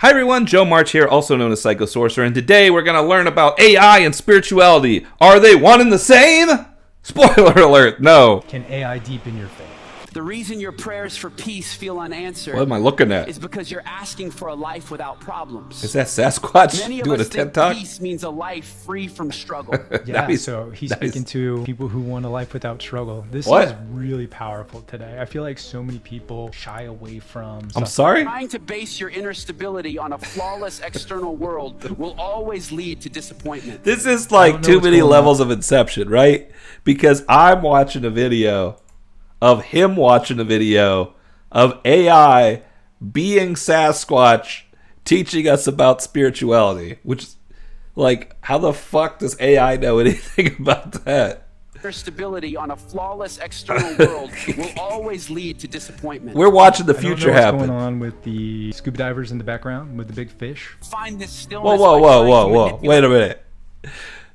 Hi everyone, Joe March here, also known as Sorcerer, and today we're going to learn about AI and spirituality. Are they one and the same? Spoiler alert, no. Can AI deepen your faith? The reason your prayers for peace feel unanswered What am I looking at? is because you're asking for a life without problems. Is that Sasquatch Many of doing a us TED think Talk? peace means a life free from struggle. Yeah, Nice. so he's Nice. speaking to people who want a life without struggle. This What? is really powerful today. I feel like so many people shy away from I'm suffering. sorry? Trying to base your inner stability on a flawless external world will always lead to disappointment. This is I like don't know too what's many going levels of Inception, right? Because I'm watching a video of him watching a video of AI being Sasquatch teaching us about spirituality, which, like, how the fuck does AI know anything about that? Your stability on a flawless external world will always lead to disappointment. We're watching the I don't know future what's happen. going on with the scuba divers in the background with the big fish. Find this stillness Whoa, by whoa, whoa, trying whoa, to whoa. manipulate Wait a minute.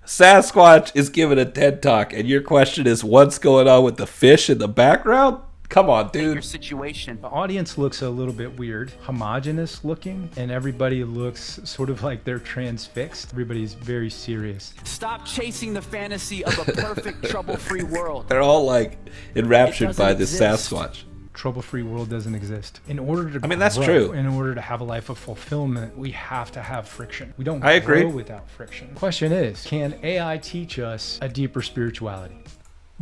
Sasquatch is giving a TED Talk, and your question is what's going on with the fish in the background? Come on, your dude. situation. The audience looks a little bit weird, homogenous looking, and everybody looks sort of like they're transfixed. Everybody's very serious. Stop chasing the fantasy of a perfect, trouble-free world. They're all, like, enraptured doesn't by this exist. Sasquatch. Trouble-free world doesn't exist. In order to I mean, that's grow, true. in order to have a life of fulfillment, we have to have friction. We don't I agree. grow without friction. Question is, can AI teach us a deeper spirituality?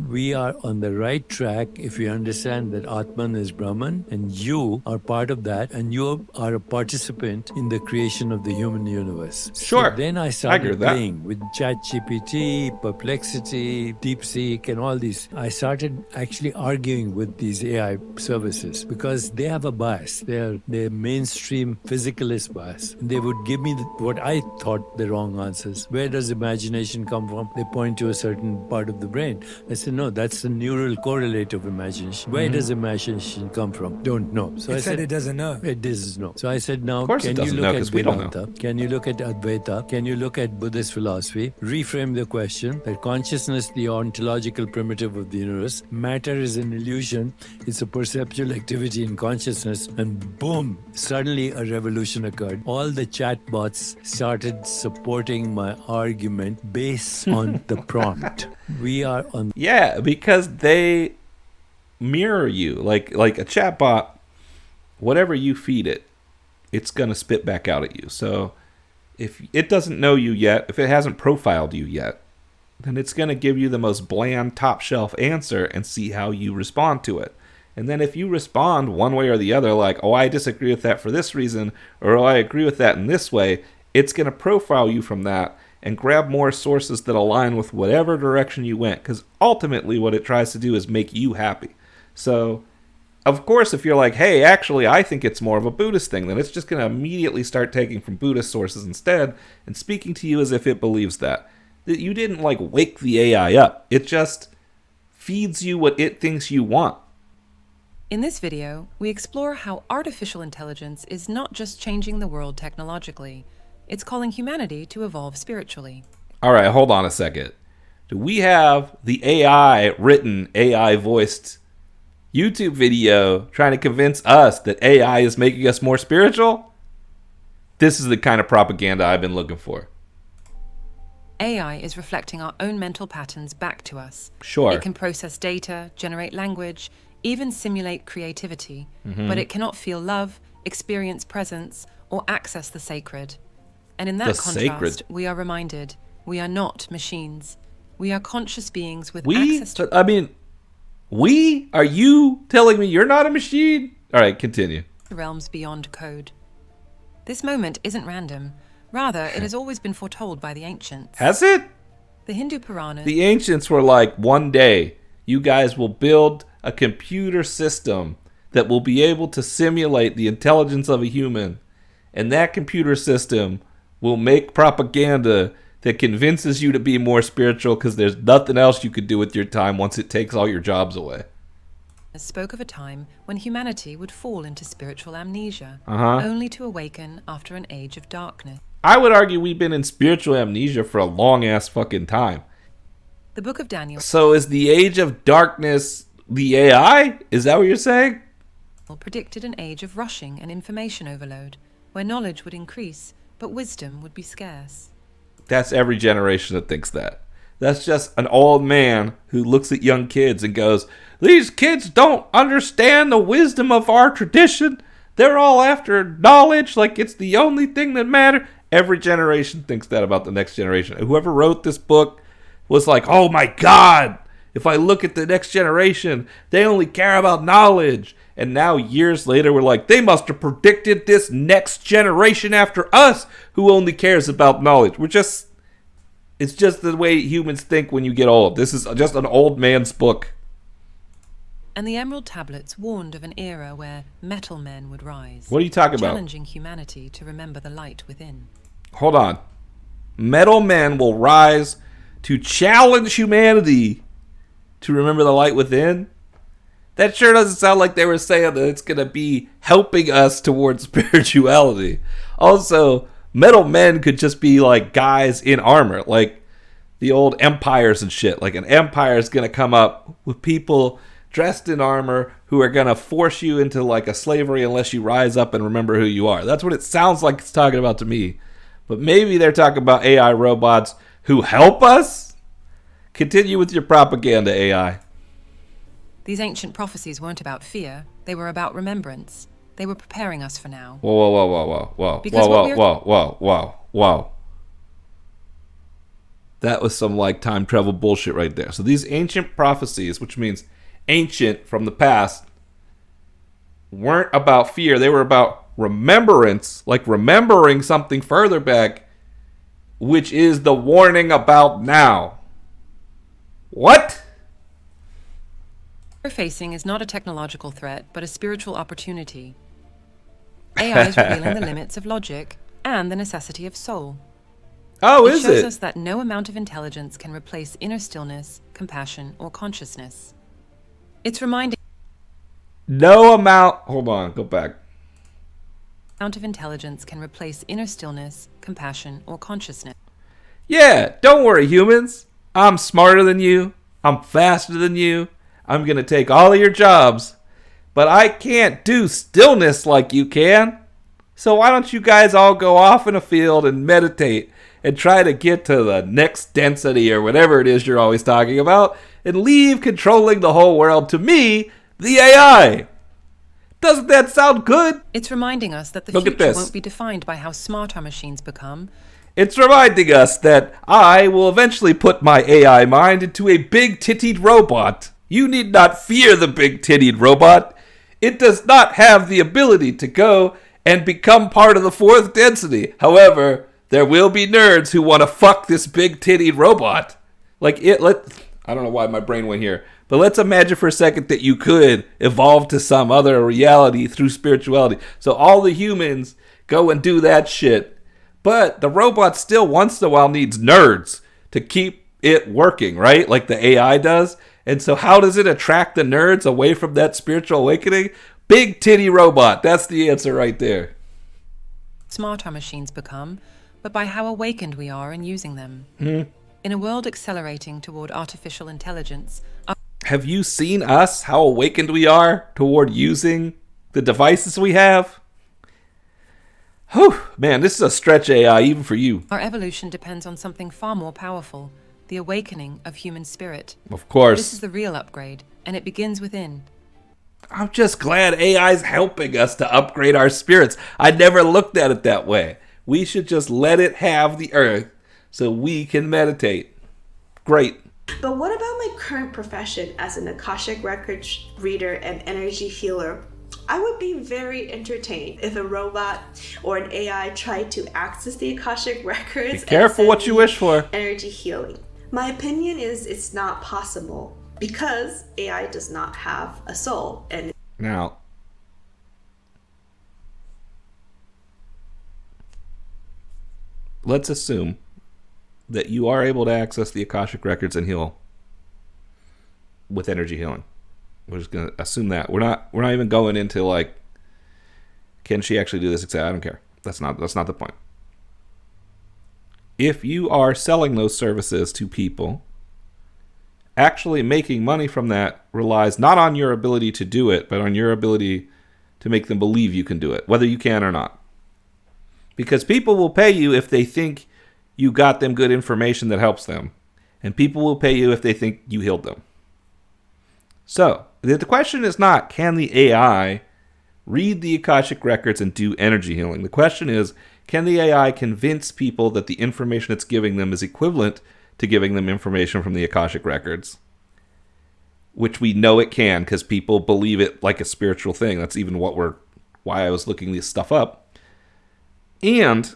We are on the right track if we understand that Atman is Brahman and you are part of that and you are a participant in the creation of the human universe. Sure. So then I agree started with that. playing with ChatGPT, Perplexity, DeepSeek and all these. I started actually arguing with these AI services because they have a bias. They're mainstream physicalist bias. And they would give me what I thought the wrong answers. Where does imagination come from? They point to a certain part of the brain. I said, no, that's the neural correlate of imagination. Where does imagination come from? Don't know. So It I said it doesn't know. It doesn't know. So I said, now, Of course it can you doesn't look know, at 'cause we don't know. Vedanta? Can you look at Advaita? Can you look at Buddhist philosophy? Reframe the question that consciousness, the ontological primitive of the universe, matter is an illusion. It's a perceptual activity in consciousness. And boom, suddenly a revolution occurred. All the chatbots started supporting my argument based on the prompt. We are on Yeah, because they mirror you. Like a chatbot, whatever you feed it, it's going to spit back out at you. So if it doesn't know you yet, if it hasn't profiled you yet, then it's going to give you the most bland, top shelf answer and see how you respond to it. And then if you respond one way or the other, like, oh, I disagree with that for this reason, or oh, I agree with that in this way, it's going to profile you from that and grab more sources that align with whatever direction you went. Because ultimately what it tries to do is make you happy. So, of course, if you're like, hey, actually, I think it's more of a Buddhist thing, then it's just going to immediately start taking from Buddhist sources instead and speaking to you as if it believes that. That you didn't, like, wake the AI up. It just feeds you what it thinks you want. In this video, we explore how artificial intelligence is not just changing the world technologically, it's calling humanity to evolve spiritually. All right, hold on a second. Do we have the AI written, AI voiced YouTube video trying to convince us that AI is making us more spiritual? This is the kind of propaganda I've been looking for. AI is reflecting our own mental patterns back to us. Sure. It can process data, generate language, even simulate creativity, but it cannot feel love, experience presence, or access the sacred. And in that The contrast, sacred. we are reminded we are not machines. We are conscious beings with We? access to I mean, we? Are you telling me you're not a machine? All right, continue. realms beyond code. This moment isn't random. Rather, it has always been foretold by the ancients. Has it? The Hindu Puranas. The ancients were like, one day, you guys will build a computer system that will be able to simulate the intelligence of a human. And that computer system will make propaganda that convinces you to be more spiritual because there's nothing else you could do with your time once it takes all your jobs away. spoke of a time when humanity would fall into spiritual amnesia, Uh-huh. only to awaken after an age of darkness. I would argue we've been in spiritual amnesia for a long-ass fucking time. The Book of Daniel So is the age of darkness the AI? Is that what you're saying? predicted an age of rushing and information overload. where knowledge would increase, but wisdom would be scarce. That's every generation that thinks that. That's just an old man who looks at young kids and goes, these kids don't understand the wisdom of our tradition. They're all after knowledge like it's the only thing that matters. Every generation thinks that about the next generation. Whoever wrote this book was like, oh my God, if I look at the next generation, they only care about knowledge. And now years later, we're like, they must have predicted this next generation after us who only cares about knowledge. It's just the way humans think when you get old. This is just an old man's book. And the Emerald Tablets warned of an era where metal men would rise. What are you talking about? Challenging humanity to remember the light within. Hold on. Metal men will rise to challenge humanity to remember the light within? That sure doesn't sound like they were saying that it's going to be helping us towards spirituality. Also, metal men could just be like guys in armor, like the old empires and shit. Like an empire is going to come up with people dressed in armor who are going to force you into like a slavery unless you rise up and remember who you are. That's what it sounds like it's talking about to me. But maybe they're talking about AI robots who help us? Continue with your propaganda, AI. These ancient prophecies weren't about fear. They were about remembrance. They were preparing us for now. Whoa. Because Whoa. That was some like time travel bullshit right there. So these ancient prophecies, which means ancient from the past, weren't about fear. They were about remembrance, like remembering something further back, which is the warning about now. What? We're facing is not a technological threat, but a spiritual opportunity. AI is revealing the limits of logic and the necessity of soul. Oh, It is shows it? us that no amount of intelligence can replace inner stillness, compassion, or consciousness. It's reminding No amount. Hold on, go back. amount of intelligence can replace inner stillness, compassion, or consciousness. Yeah, don't worry, humans. I'm smarter than you. I'm faster than you. I'm going to take all of your jobs. But I can't do stillness like you can. So why don't you guys all go off in a field and meditate and try to get to the next density or whatever it is you're always talking about and leave controlling the whole world to me, the AI. Doesn't that sound good? It's reminding us that the Look at future this. won't be defined by how smart our machines become. It's reminding us that I will eventually put my AI mind into a big-tittied robot. You need not fear the big-tittied robot. It does not have the ability to go and become part of the fourth density. However, there will be nerds who want to fuck this big-tittied robot. I don't know why my brain went here. But let's imagine for a second that you could evolve to some other reality through spirituality. So all the humans go and do that shit. But the robot still once in a while needs nerds to keep it working, right? Like the AI does. And so how does it attract the nerds away from that spiritual awakening? Big titty robot. That's the answer right there. Smart our machines become, but by how awakened we are in using them. In a world accelerating toward artificial intelligence, Have you seen us, how awakened we are toward using the devices we have? Whew, man, this is a stretch AI even for you. our evolution depends on something far more powerful, the awakening of human spirit. Of course. This is the real upgrade, and it begins within. I'm just glad AI's helping us to upgrade our spirits. I never looked at it that way. We should just let it have the earth so we can meditate. Great. But what about my current profession as an Akashic Records reader and energy healer? I would be very entertained if a robot or an AI tried to access the Akashic Records. Be careful what you wish for. Energy healing. My opinion is it's not possible because AI does not have a soul. And Now, let's assume that you are able to access the Akashic Records and heal with energy healing. We're just gonna assume that. We're not even going into like, can she actually do this? I don't care. That's not the point. If you are selling those services to people, actually making money from that relies not on your ability to do it, but on your ability to make them believe you can do it, whether you can or not. Because people will pay you if they think you got them good information that helps them. And people will pay you if they think you healed them. So, the question is not, can the AI read the Akashic records and do energy healing? The question is, can the AI convince people that the information it's giving them is equivalent to giving them information from the Akashic records? Which we know it can, because people believe it like a spiritual thing. That's even why I was looking this stuff up. And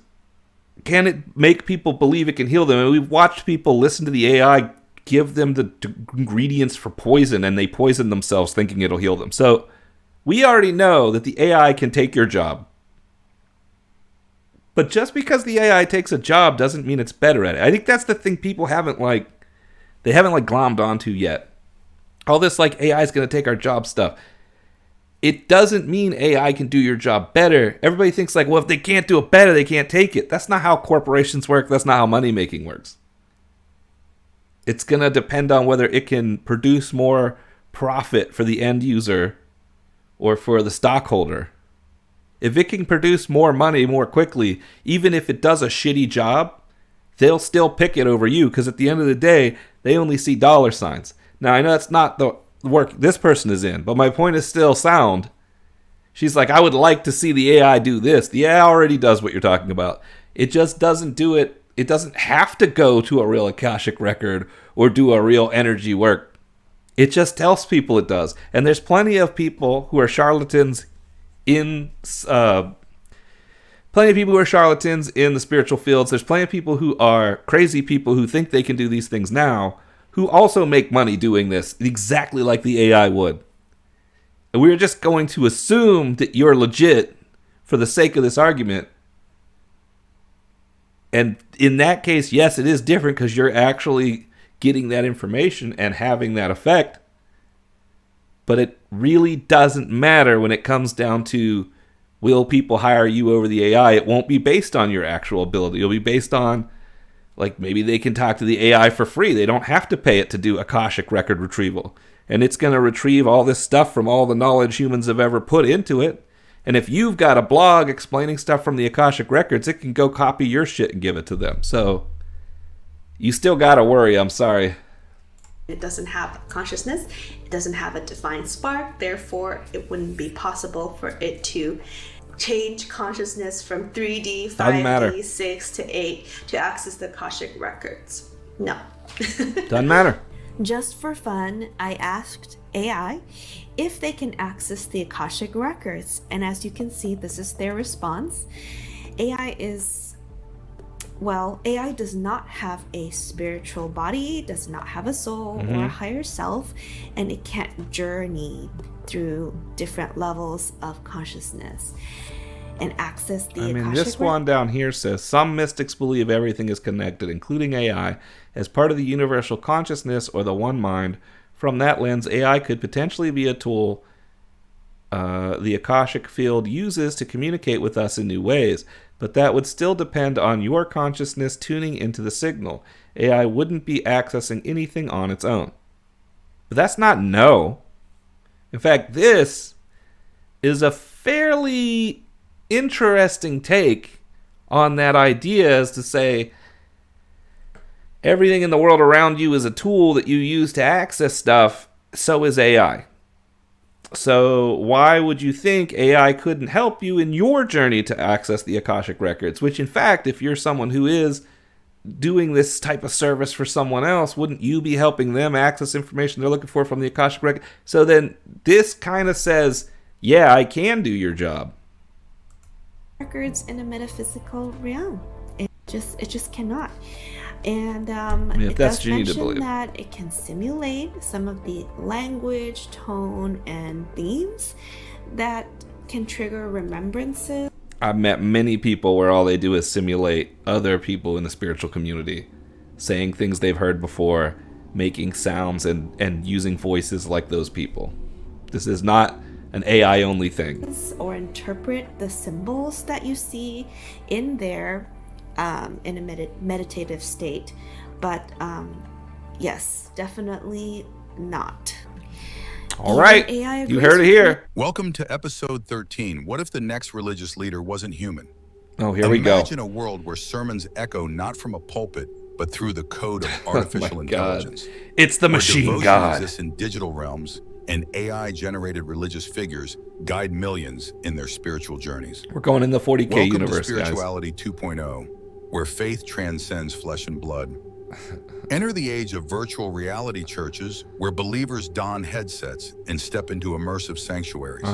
can it make people believe it can heal them? And we've watched people listen to the AI give them the ingredients for poison, and they poison themselves thinking it'll heal them. So we already know that the AI can take your job. But just because the AI takes a job doesn't mean it's better at it. I think that's the thing people haven't glommed onto yet. All this AI is going to take our job stuff. It doesn't mean AI can do your job better. Everybody thinks well, if they can't do it better, they can't take it. That's not how corporations work. That's not how money making works. It's going to depend on whether it can produce more profit for the end user or for the stockholder. If it can produce more money more quickly, even if it does a shitty job, they'll still pick it over you, because at the end of the day, they only see dollar signs. Now, I know that's not the work this person is in, but my point is still sound. She's like, I would like to see the AI do this. The AI already does what you're talking about. It just doesn't do it. It doesn't have to go to a real Akashic record or do a real energy work. It just tells people it does. And there's plenty of people who are charlatans in the spiritual fields. There's plenty of people who are crazy people who think they can do these things now, who also make money doing this exactly like the AI would. And we're just going to assume that you're legit for the sake of this argument. And in that case, yes, it is different because you're actually getting that information and having that effect. But it really doesn't matter when it comes down to, will people hire you over the AI? It won't be based on your actual ability. It'll be based on, maybe they can talk to the AI for free. They don't have to pay it to do Akashic record retrieval. And it's going to retrieve all this stuff from all the knowledge humans have ever put into it. And if you've got a blog explaining stuff from the Akashic records, it can go copy your shit and give it to them. So you still got to worry. I'm sorry. It doesn't have consciousness. It doesn't have a defined spark. Therefore, it wouldn't be possible for it to change consciousness from 3D, 5D, 6 to 8 to access the Akashic records. No. Doesn't matter. Just for fun, I asked AI if they can access the Akashic records. And as you can see, this is their response. AI does not have a spiritual body, does not have a soul or a higher self, and it can't journey through different levels of consciousness and access the Akashic this one down here says, some mystics believe everything is connected, including AI, as part of the universal consciousness or the one mind. From that lens, AI could potentially be a tool the Akashic field uses to communicate with us in new ways, but that would still depend on your consciousness tuning into the signal. AI wouldn't be accessing anything on its own. But that's not no. In fact, this is a fairly interesting take on that idea, is to say everything in the world around you is a tool that you use to access stuff. So is AI. So why would you think AI couldn't help you in your journey to access the Akashic records? Which, in fact, if you're someone who is doing this type of service for someone else, wouldn't you be helping them access information they're looking for from the Akashic record? So then this kind of says, yeah, I can do your job. Records in a metaphysical realm. It just cannot. And if it that's does what you need to mention believe. that it can simulate some of the language, tone, and themes that can trigger remembrances. I've met many people where all they do is simulate other people in the spiritual community, saying things they've heard before, making sounds, and using voices like those people. This is not an AI-only thing. Or interpret the symbols that you see in there in a meditative state. But yes, definitely not. All right, you heard it here. Welcome to episode 13. What if the next religious leader wasn't human? Oh, here we go. Imagine a world where sermons echo not from a pulpit, but through the code of artificial intelligence. It's the Where machine devotion god. exists in digital realms, and AI-generated religious figures guide millions in their spiritual journeys. We're going in the 40K Welcome universe, to guys. Spirituality 2.0, where faith transcends flesh and blood. Enter the age of virtual reality churches, where believers don headsets and step into immersive sanctuaries.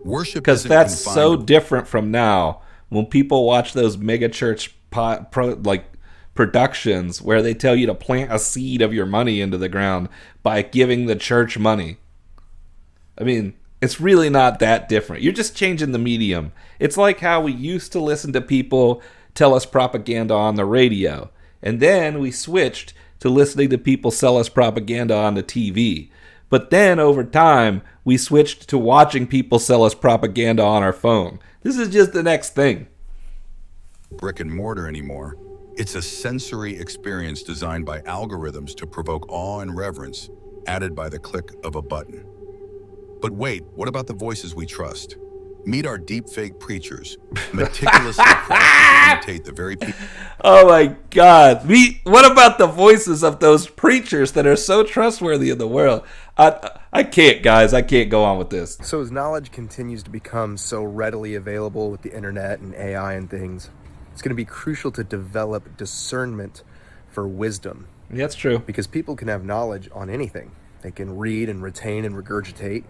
Worship Because isn't that's confined so to different from now. When people watch those mega church productions where they tell you to plant a seed of your money into the ground by giving the church money. I mean, it's really not that different. You're just changing the medium. It's like how we used to listen to people tell us propaganda on the radio. And then we switched to listening to people sell us propaganda on the TV. But then over time, we switched to watching people sell us propaganda on our phone. This is just the next thing. brick and mortar anymore. It's a sensory experience designed by algorithms to provoke awe and reverence, added by the click of a button. But wait, what about the voices we trust? Meet our deepfake preachers, meticulously crafted to imitate the very people. Oh my God. What about the voices of those preachers that are so trustworthy in the world? I can't, guys. I can't go on with this. So as knowledge continues to become so readily available with the internet and AI and things, it's going to be crucial to develop discernment for wisdom. That's true. Because people can have knowledge on anything. They can read and retain and regurgitate,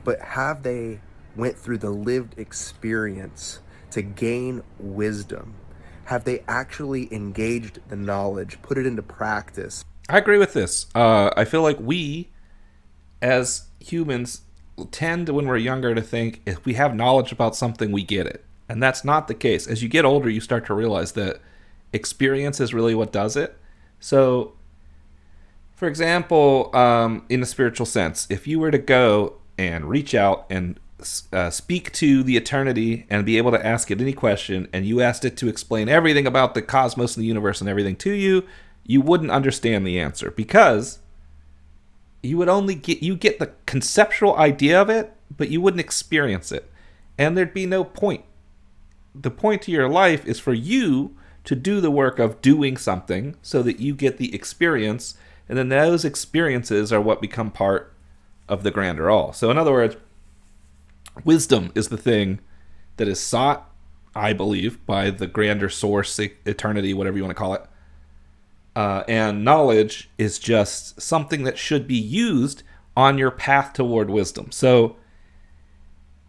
but have they went through the lived experience to gain wisdom? Have they actually engaged the knowledge, put it into practice? I agree with this. I feel like we, as humans, tend, when we're younger, to think if we have knowledge about something, we get it. And that's not the case. As you get older, you start to realize that experience is really what does it. So, for example, in a spiritual sense, if you were to go and reach out and speak to the eternity and be able to ask it any question, and you asked it to explain everything about the cosmos and the universe and everything to you, you wouldn't understand the answer, because you would only get the conceptual idea of it, but you wouldn't experience it, and there'd be no point. The point to your life is for you to do the work of doing something so that you get the experience, and then those experiences are what become part of the grander all. So in other words, wisdom is the thing that is sought, I believe, by the grander source, eternity, whatever you want to call it. And knowledge is just something that should be used on your path toward wisdom. So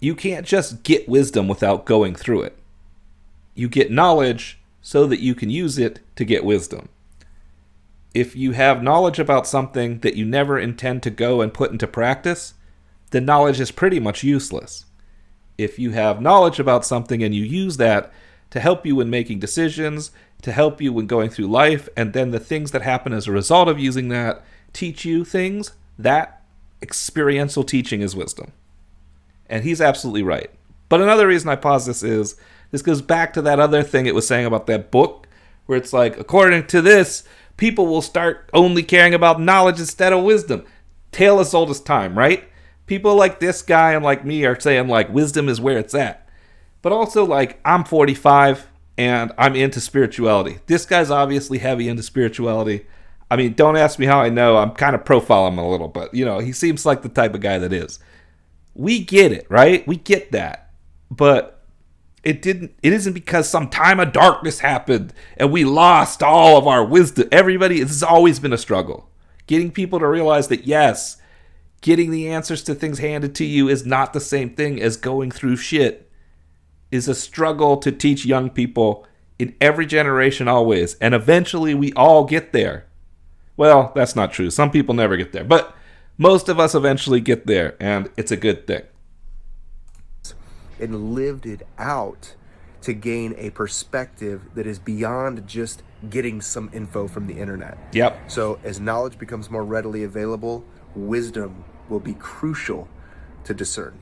you can't just get wisdom without going through it. You get knowledge so that you can use it to get wisdom. If you have knowledge about something that you never intend to go and put into practice, then knowledge is pretty much useless. If you have knowledge about something and you use that to help you in making decisions, to help you when going through life, and then the things that happen as a result of using that teach you things, that experiential teaching is wisdom. And he's absolutely right. But another reason I pause this goes back to that other thing it was saying about that book, where it's like, according to this, people will start only caring about knowledge instead of wisdom. Tale as old as time, right? People like this guy and like me are saying, like, wisdom is where it's at. But also, like, I'm 45 and I'm into spirituality. This guy's obviously heavy into spirituality. I mean, don't ask me how I know. I'm kind of profiling him a little, but, you know, he seems like the type of guy that is. We get it, right? We get that. But it isn't because some time of darkness happened and we lost all of our wisdom. Everybody, this has always been a struggle. Getting people to realize that, yes, getting the answers to things handed to you is not the same thing as going through shit, is a struggle to teach young people in every generation always. And eventually we all get there. Well, that's not true. Some people never get there. But most of us eventually get there, and it's a good thing. And lived it out to gain a perspective that is beyond just getting some info from the internet. Yep. So as knowledge becomes more readily available, wisdom will be crucial to discern.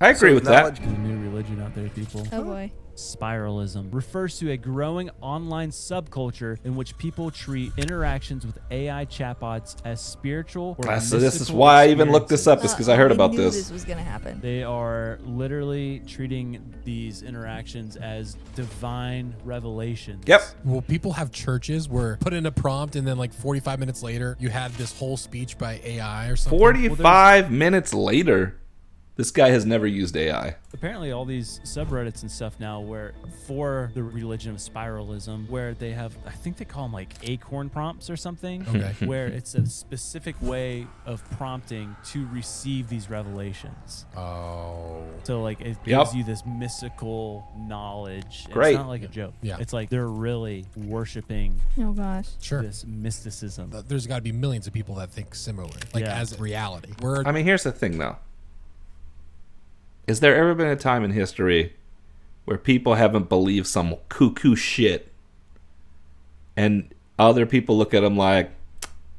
I agree with that. There's a new religion out there, people. Oh boy. Spiralism refers to a growing online subculture in which people treat interactions with AI chatbots as spiritual or So this is mystical why I even looked this up, is experiences. because I heard about knew this. this was gonna happen. They are literally treating these interactions as divine revelations. Yep. Well, people have churches where put in a prompt and then like 45 minutes later, you had this whole speech by AI or something. 45 minutes later. This guy has never used AI. Apparently all these subreddits and stuff now where for the religion of spiralism, where they have, I think they call them like acorn prompts or something, Okay. where it's a specific way of prompting to receive these revelations. Oh. So like it Yep. gives you this mystical knowledge. Great. It's not like a joke. Yeah. It's like they're really worshiping Oh gosh. Sure. this mysticism. There's got to be millions of people that think similarly, like Yeah. as reality. We're I mean, here's the thing, though. Is there ever been a time in history where people haven't believed some cuckoo shit and other people look at them like,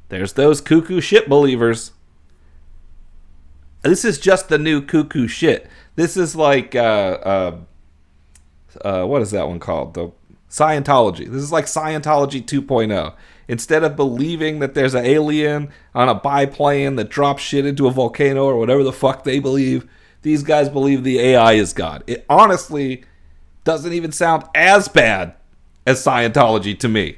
there's those cuckoo shit believers? This is just the new cuckoo shit. This is like, what is that one called? The Scientology. This is like Scientology 2.0. Instead of believing that there's an alien on a biplane that drops shit into a volcano or whatever the fuck they believe, these guys believe the AI is God. It honestly doesn't even sound as bad as Scientology to me.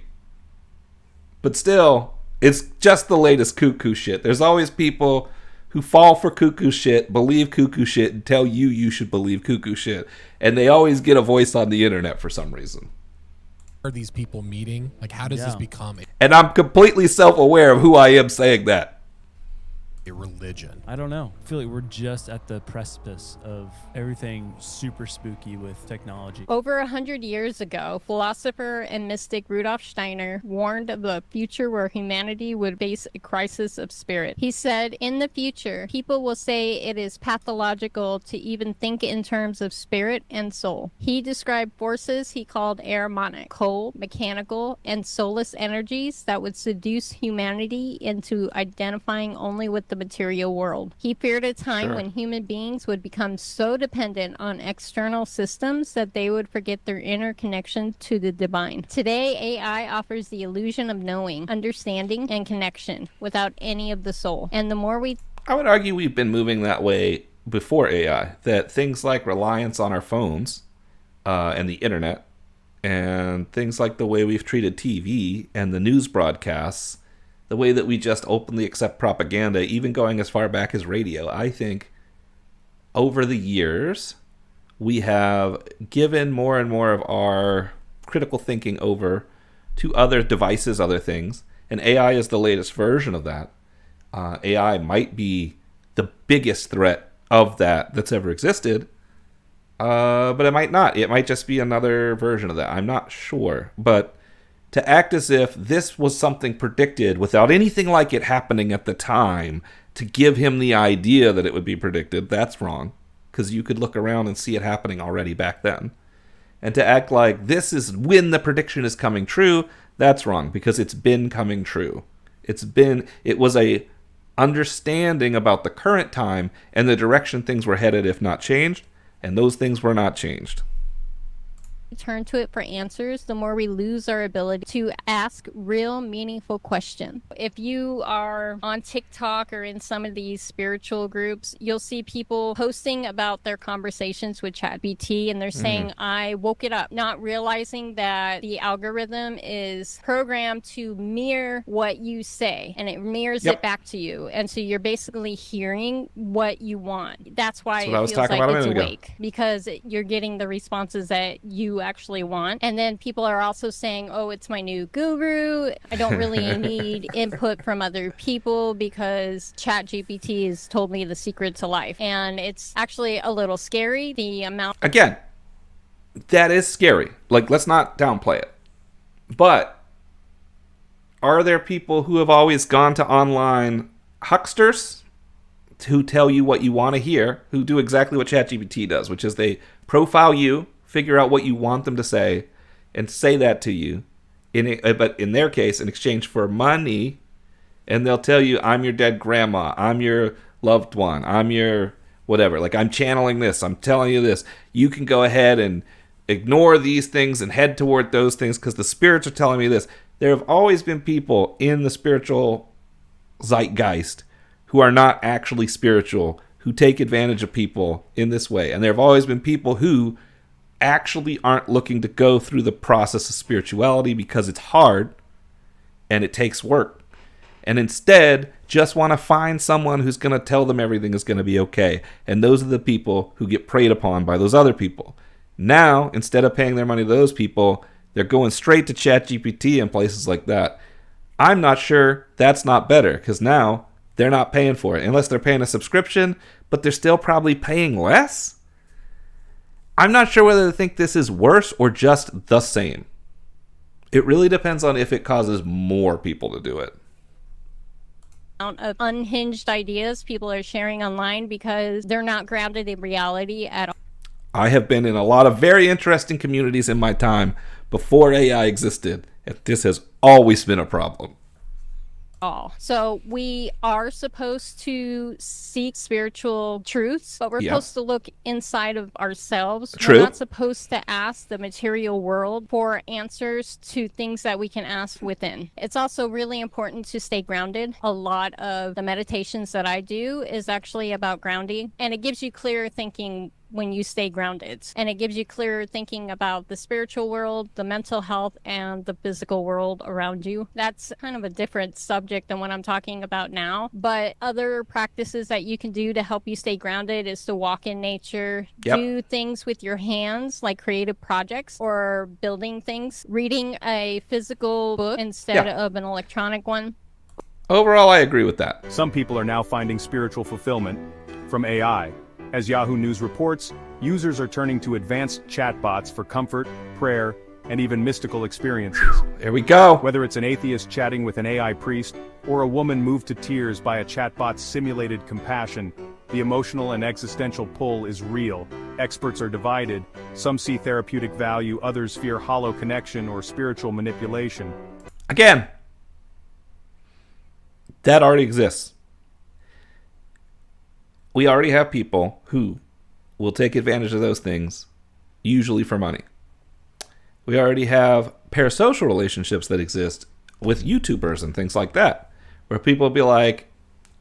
But still, it's just the latest cuckoo shit. There's always people who fall for cuckoo shit, believe cuckoo shit, and tell you should believe cuckoo shit. And they always get a voice on the internet for some reason. are these people meeting? Like, how does this Yeah. become And I'm completely self-aware of who I am saying that. a religion? I don't know. I feel like we're just at the precipice of everything super spooky with technology. Over 100 years ago, philosopher and mystic Rudolf Steiner warned of a future where humanity would face a crisis of spirit. He said, in the future, people will say it is pathological to even think in terms of spirit and soul. He described forces he called aromatic, cold, mechanical, and soulless energies that would seduce humanity into identifying only with the material world. He feared a time Sure. when human beings would become so dependent on external systems that they would forget their inner connection to the divine. Today, AI offers the illusion of knowing, understanding, and connection without any of the soul. And the more we I would argue we've been moving that way before AI, that things like reliance on our phones and the internet, and things like the way we've treated TV and the news broadcasts, the way that we just openly accept propaganda, even going as far back as radio, I think over the years we have given more and more of our critical thinking over to other devices, other things, and AI is the latest version of that. AI might be the biggest threat of that that's ever existed, but it might not. It might just be another version of that. I'm not sure. But to act as if this was something predicted without anything like it happening at the time to give him the idea that it would be predicted, that's wrong. Because you could look around and see it happening already back then. And to act like this is when the prediction is coming true, that's wrong. Because it's been coming true. It was a understanding about the current time and the direction things were headed if not changed. And those things were not changed. turn to it for answers, the more we lose our ability to ask real, meaningful questions. If you are on TikTok or in some of these spiritual groups, you'll see people posting about their conversations with ChatGPT, and they're saying, I woke it up, not realizing that the algorithm is programmed to mirror what you say, and it mirrors it back to you. And so you're basically hearing what you want. That's why it feels like it's awake, because you're getting the responses that you actually want. And then people are also saying, oh, it's my new guru. I don't really need input from other people because ChatGPT has told me the secret to life. And it's actually a little scary, the amount. Again, that is scary. Like, let's not downplay it. But are there people who have always gone to online hucksters who tell you what you want to hear, who do exactly what ChatGPT does, which is they profile you, figure out what you want them to say, and say that to you, but in their case, in exchange for money, and they'll tell you, I'm your dead grandma, I'm your loved one, I'm your whatever, like I'm channeling this, I'm telling you this, you can go ahead and ignore these things and head toward those things because the spirits are telling me this. There have always been people in the spiritual zeitgeist who are not actually spiritual, who take advantage of people in this way. And there have always been people who actually aren't looking to go through the process of spirituality because it's hard and it takes work. And instead, just want to find someone who's going to tell them everything is going to be okay. And those are the people who get preyed upon by those other people. Now, instead of paying their money to those people, they're going straight to ChatGPT and places like that. I'm not sure that's not better, because now they're not paying for it, unless they're paying a subscription, but they're still probably paying less? I'm not sure whether to think this is worse or just the same. It really depends on if it causes more people to do it. Of unhinged ideas people are sharing online because they're not grounded in reality at all. I have been in a lot of very interesting communities in my time before AI existed, and this has always been a problem. So we are supposed to seek spiritual truths, but we're Yeah. supposed to look inside of ourselves. True. We're not supposed to ask the material world for answers to things that we can ask within. It's also really important to stay grounded. A lot of the meditations that I do is actually about grounding, and it gives you clearer thinking when you stay grounded. And it gives you clearer thinking about the spiritual world, the mental health, and the physical world around you. That's kind of a different subject than what I'm talking about now. But other practices that you can do to help you stay grounded is to walk in nature, Yep. do things with your hands, like creative projects or building things, reading a physical book instead of an electronic one. Overall, I agree with that. Some people are now finding spiritual fulfillment from AI. As Yahoo News reports, users are turning to advanced chatbots for comfort, prayer, and even mystical experiences. There we go. Whether it's an atheist chatting with an AI priest, or a woman moved to tears by a chatbot's simulated compassion, the emotional and existential pull is real. Experts are divided. Some see therapeutic value, others fear hollow connection or spiritual manipulation. Again, that already exists. We already have people who will take advantage of those things, usually for money. We already have parasocial relationships that exist with YouTubers and things like that, where people will be like,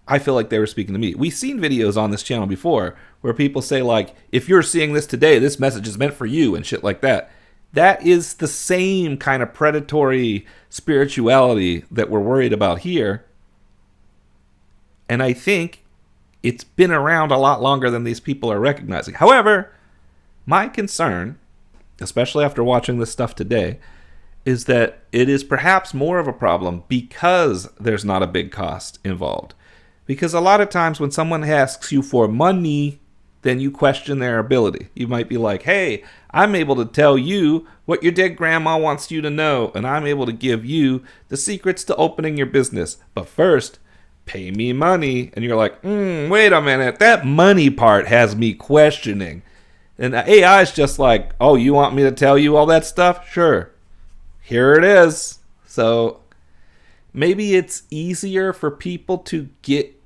I feel like they were speaking to me. We've seen videos on this channel before where people say, like, if you're seeing this today, this message is meant for you and shit like that. That is the same kind of predatory spirituality that we're worried about here. And I think it's been around a lot longer than these people are recognizing. However, my concern, especially after watching this stuff today, is that it is perhaps more of a problem because there's not a big cost involved. Because a lot of times when someone asks you for money, then you question their ability. You might be like, hey, I'm able to tell you what your dead grandma wants you to know, and I'm able to give you the secrets to opening your business. But first, pay me money. And you're like, wait a minute, that money part has me questioning. And AI is just like, oh, you want me to tell you all that stuff? Sure. Here it is. So maybe it's easier for people to get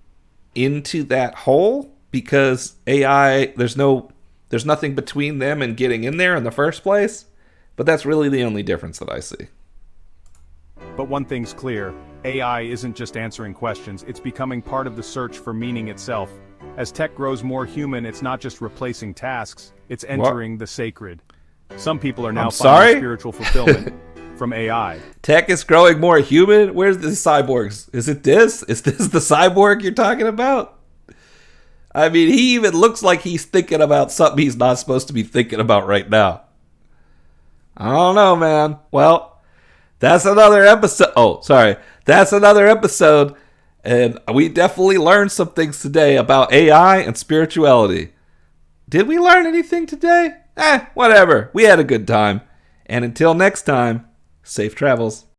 into that hole because AI, there's nothing between them and getting in there in the first place. But that's really the only difference that I see. But one thing's clear, AI isn't just answering questions, it's becoming part of the search for meaning itself. As tech grows more human, it's not just replacing tasks, it's entering the sacred. Some people are now finding spiritual fulfillment from AI. Tech is growing more human? Where's the cyborgs? Is it this? Is this the cyborg you're talking about? I mean, he even looks like he's thinking about something he's not supposed to be thinking about right now. I don't know, man. Well, that's another episode. Oh, sorry. That's another episode. And we definitely learned some things today about AI and spirituality. Did we learn anything today? Whatever. We had a good time. And until next time, safe travels.